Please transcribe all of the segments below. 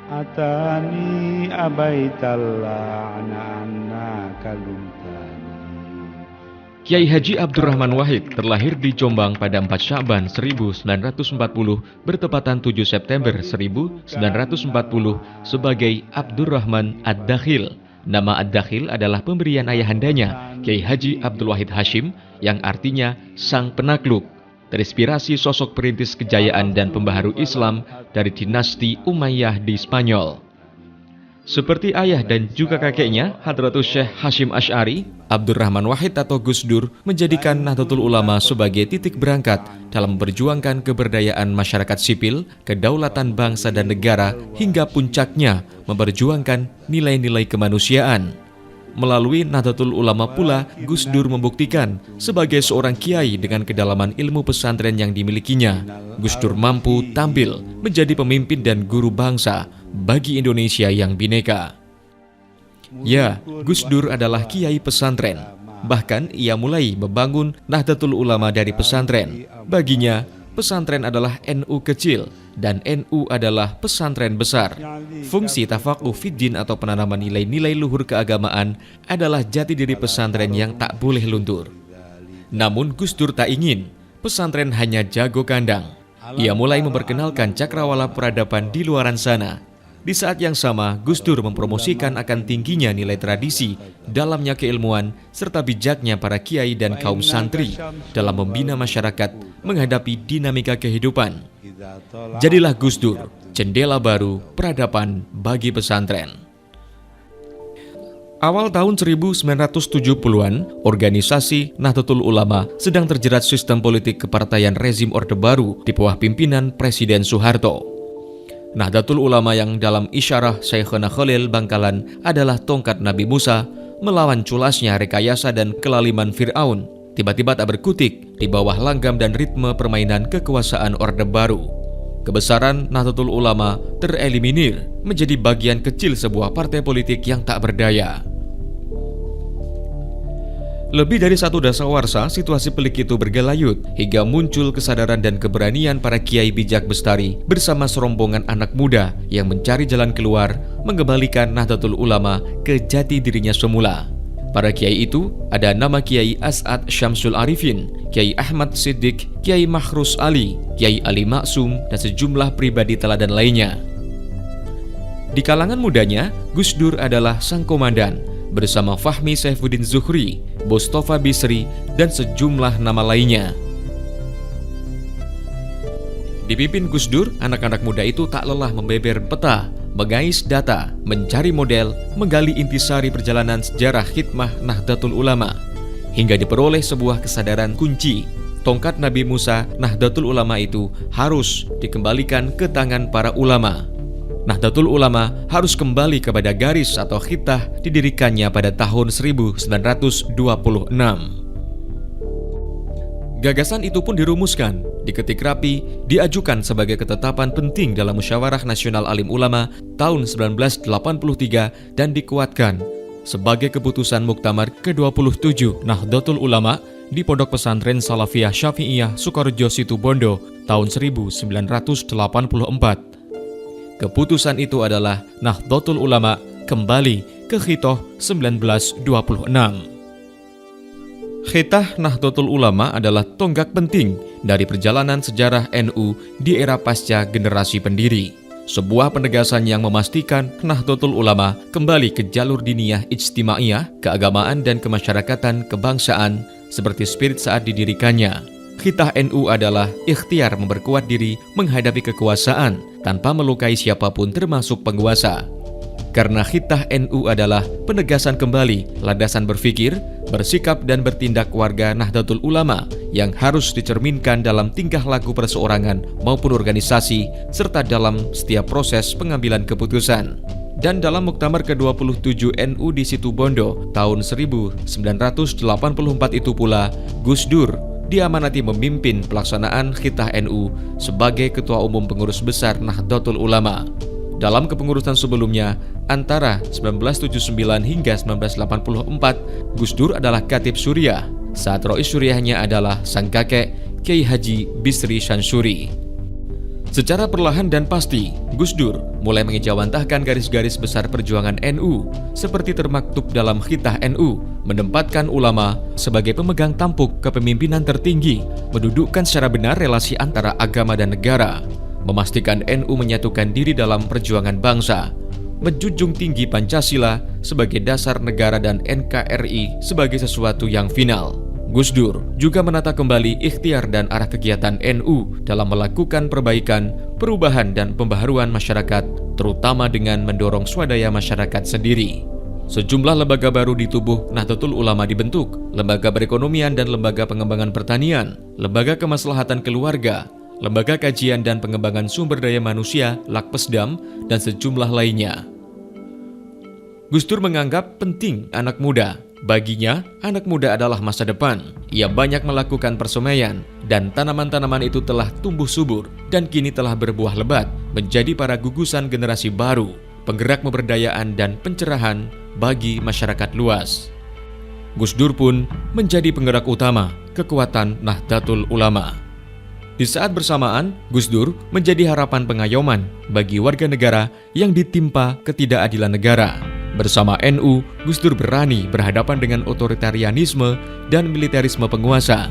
Atani abaitallah ana kaluntani. Kiai Haji Abdurrahman Wahid terlahir di Jombang pada 4 Sya'ban 1940 bertepatan 7 September 1940 sebagai Abdurrahman Ad-Dakhil. Nama Ad-Dakhil adalah pemberian ayahandanya, Kiai Haji Abdul Wahid Hashim, yang artinya sang penakluk. Terinspirasi sosok perintis kejayaan dan pembaharu Islam dari dinasti Umayyah di Spanyol. Seperti ayah dan juga kakeknya, Hadratus Syekh Hashim Asy'ari, Abdurrahman Wahid atau Gus Dur menjadikan Nahdlatul Ulama sebagai titik berangkat dalam memperjuangkan keberdayaan masyarakat sipil, kedaulatan bangsa dan negara, hingga puncaknya memperjuangkan nilai-nilai kemanusiaan. Melalui Nahdlatul Ulama pula, Gus Dur membuktikan sebagai seorang kiai dengan kedalaman ilmu pesantren yang dimilikinya, Gus Dur mampu tampil menjadi pemimpin dan guru bangsa bagi Indonesia yang bineka. Ya, Gus Dur adalah kiai pesantren. Bahkan ia mulai membangun Nahdlatul Ulama dari pesantren. Baginya, pesantren adalah NU kecil dan NU adalah pesantren besar. Fungsi tafaquh fiddin atau penanaman nilai-nilai luhur keagamaan adalah jati diri pesantren yang tak boleh luntur. Namun Gus Dur tak ingin pesantren hanya jago kandang. Ia mulai memperkenalkan cakrawala peradaban di luaran sana. Di saat yang sama, Gus Dur mempromosikan akan tingginya nilai tradisi, dalamnya keilmuan, serta bijaknya para kiai dan kaum santri dalam membina masyarakat menghadapi dinamika kehidupan. Jadilah Gus Dur jendela baru peradaban bagi pesantren. Awal tahun 1970-an, organisasi Nahdlatul Ulama sedang terjerat sistem politik kepartaian rezim Orde Baru di bawah pimpinan Presiden Soeharto. Nahdlatul Ulama yang dalam isyarah Syekhona Khalil Bangkalan adalah tongkat Nabi Musa melawan culasnya rekayasa dan kelaliman Fir'aun. Tiba-tiba tak berkutik di bawah langgam dan ritme permainan kekuasaan Orde Baru. Kebesaran Nahdlatul Ulama tereliminir menjadi bagian kecil sebuah partai politik yang tak berdaya. Lebih dari satu dasawarsa, situasi pelik itu bergelayut hingga muncul kesadaran dan keberanian para kiai bijak bestari bersama serombongan anak muda yang mencari jalan keluar, mengembalikan Nahdlatul Ulama ke jati dirinya semula. Para kiai itu ada nama Kiai As'ad Syamsul Arifin, Kiai Ahmad Siddiq, Kiai Mahrus Ali, Kiai Ali Maksum, dan sejumlah pribadi teladan lainnya. Di kalangan mudanya, Gus Dur adalah sang komandan, bersama Fahmi Saifuddin Zuhri, Mustafa Bisri, dan sejumlah nama lainnya. Dipimpin Gus Dur, anak-anak muda itu tak lelah membeber peta, mengais data, mencari model, menggali intisari perjalanan sejarah khidmah Nahdlatul Ulama, hingga diperoleh sebuah kesadaran kunci. Tongkat Nabi Musa, Nahdlatul Ulama itu harus dikembalikan ke tangan para ulama. Nahdlatul Ulama harus kembali kepada garis atau khitah didirikannya pada tahun 1926. Gagasan itu pun dirumuskan, diketik rapi, diajukan sebagai ketetapan penting dalam Musyawarah Nasional Alim Ulama tahun 1983 dan dikuatkan sebagai keputusan Muktamar ke-27 Nahdlatul Ulama di Pondok Pesantren Salafiyah Syafi'iyah Sukorejo Situbondo tahun 1984. Keputusan itu adalah Nahdlatul Ulama kembali ke Khitoh 1926. Khitah Nahdlatul Ulama adalah tonggak penting dari perjalanan sejarah NU di era pasca generasi pendiri. Sebuah penegasan yang memastikan Nahdlatul Ulama kembali ke jalur diniyah ijtimaiyah, keagamaan dan kemasyarakatan kebangsaan seperti spirit saat didirikannya. Khitah NU adalah ikhtiar memperkuat diri menghadapi kekuasaan tanpa melukai siapapun termasuk penguasa. Karena khitah NU adalah penegasan kembali landasan berpikir, bersikap dan bertindak warga Nahdlatul Ulama yang harus dicerminkan dalam tingkah laku perseorangan maupun organisasi serta dalam setiap proses pengambilan keputusan. Dan dalam Muktamar ke-27 NU di Situbondo tahun 1984 itu pula, Gus Dur diamanati memimpin pelaksanaan khitah NU sebagai Ketua Umum Pengurus Besar Nahdlatul Ulama. Dalam kepengurusan sebelumnya, antara 1979 hingga 1984, Gus Dur adalah Khatib Suriah. Saat Rois Suriahnya adalah sang kakek, Kiai Haji Bisri Syansuri. Secara perlahan dan pasti, Gus Dur mulai mengejawantahkan garis-garis besar perjuangan NU, seperti termaktub dalam Khitah NU, menempatkan ulama sebagai pemegang tampuk kepemimpinan tertinggi, mendudukkan secara benar relasi antara agama dan negara, memastikan NU menyatukan diri dalam perjuangan bangsa, menjunjung tinggi Pancasila sebagai dasar negara dan NKRI sebagai sesuatu yang final. Gus Dur juga menata kembali ikhtiar dan arah kegiatan NU dalam melakukan perbaikan, perubahan dan pembaharuan masyarakat, terutama dengan mendorong swadaya masyarakat sendiri. Sejumlah lembaga baru di tubuh Nahdlatul Ulama dibentuk, lembaga perekonomian dan lembaga pengembangan pertanian, lembaga kemaslahatan keluarga, lembaga kajian dan pengembangan sumber daya manusia Lakpesdam, dan sejumlah lainnya. Gus Dur menganggap penting anak muda. Baginya, anak muda adalah masa depan. Ia banyak melakukan persemaian, dan tanaman-tanaman itu telah tumbuh subur dan kini telah berbuah lebat, menjadi para gugusan generasi baru, penggerak pemberdayaan dan pencerahan bagi masyarakat luas. Gus Dur pun menjadi penggerak utama kekuatan Nahdlatul Ulama. Di saat bersamaan, Gus Dur menjadi harapan pengayoman bagi warga negara yang ditimpa ketidakadilan negara. Bersama NU, Gus Dur berani berhadapan dengan otoritarianisme dan militerisme penguasa.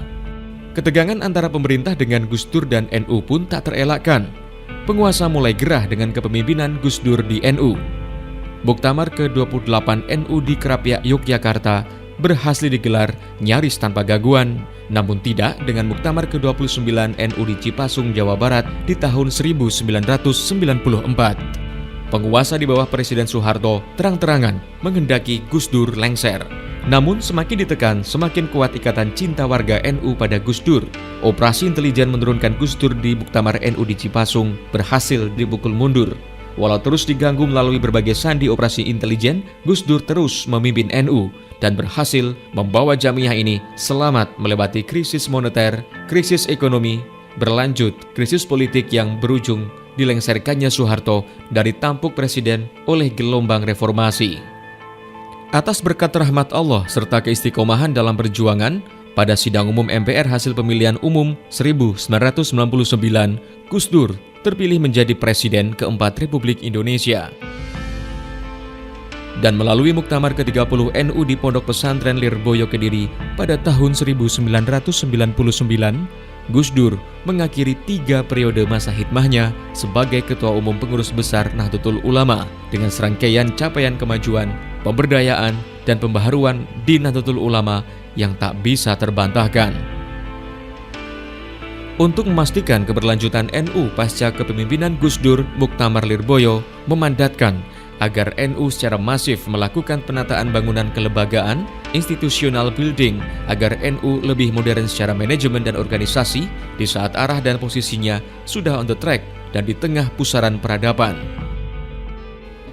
Ketegangan antara pemerintah dengan Gus Dur dan NU pun tak terelakkan. Penguasa mulai gerah dengan kepemimpinan Gus Dur di NU. Muktamar ke-28 NU di Krapyak, Yogyakarta berhasil digelar nyaris tanpa gangguan, namun tidak dengan Muktamar ke-29 NU di Cipasung, Jawa Barat di tahun 1994. Penguasa di bawah Presiden Soeharto terang-terangan menghendaki Gus Dur lengser. Namun semakin ditekan, semakin kuat ikatan cinta warga NU pada Gus Dur. Operasi intelijen menurunkan Gus Dur di Muktamar NU di Cipasung berhasil dipukul mundur. Walau terus diganggu melalui berbagai sandi operasi intelijen, Gus Dur terus memimpin NU dan berhasil membawa jamiah ini selamat melewati krisis moneter, krisis ekonomi, berlanjut krisis politik yang berujung dilengserkannya Soeharto dari tampuk presiden oleh gelombang reformasi. Atas berkat rahmat Allah serta keistiqomahan dalam perjuangan, pada sidang umum MPR hasil pemilihan umum 1999, Gus Dur terpilih menjadi Presiden keempat Republik Indonesia. Dan melalui Muktamar ke-30 NU di Pondok Pesantren Lirboyo Kediri pada tahun 1999, Gus Dur mengakhiri 3 periode masa hikmahnya sebagai Ketua Umum Pengurus Besar Nahdlatul Ulama dengan serangkaian capaian kemajuan, pemberdayaan, dan pembaharuan di Nahdlatul Ulama yang tak bisa terbantahkan. Untuk memastikan keberlanjutan NU pasca kepemimpinan Gus Dur, Muktamar Lirboyo memandatkan agar NU secara masif melakukan penataan bangunan kelembagaan, institutional building, agar NU lebih modern secara manajemen dan organisasi di saat arah dan posisinya sudah on the track dan di tengah pusaran peradaban.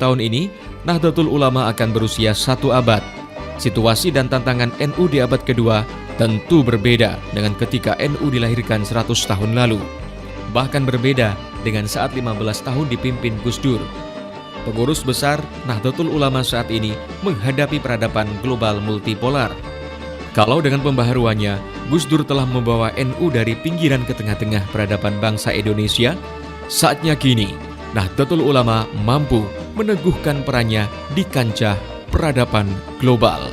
Tahun ini, Nahdlatul Ulama akan berusia 1 abad. Situasi dan tantangan NU di abad kedua tentu berbeda dengan ketika NU dilahirkan 100 tahun lalu. Bahkan berbeda dengan saat 15 tahun dipimpin Gus Dur. Pengurus besar Nahdlatul Ulama saat ini menghadapi peradaban global multipolar. Kalau dengan pembaharuannya, Gus Dur telah membawa NU dari pinggiran ke tengah-tengah peradaban bangsa Indonesia, saatnya kini Nahdlatul Ulama mampu meneguhkan perannya di kancah peradaban global.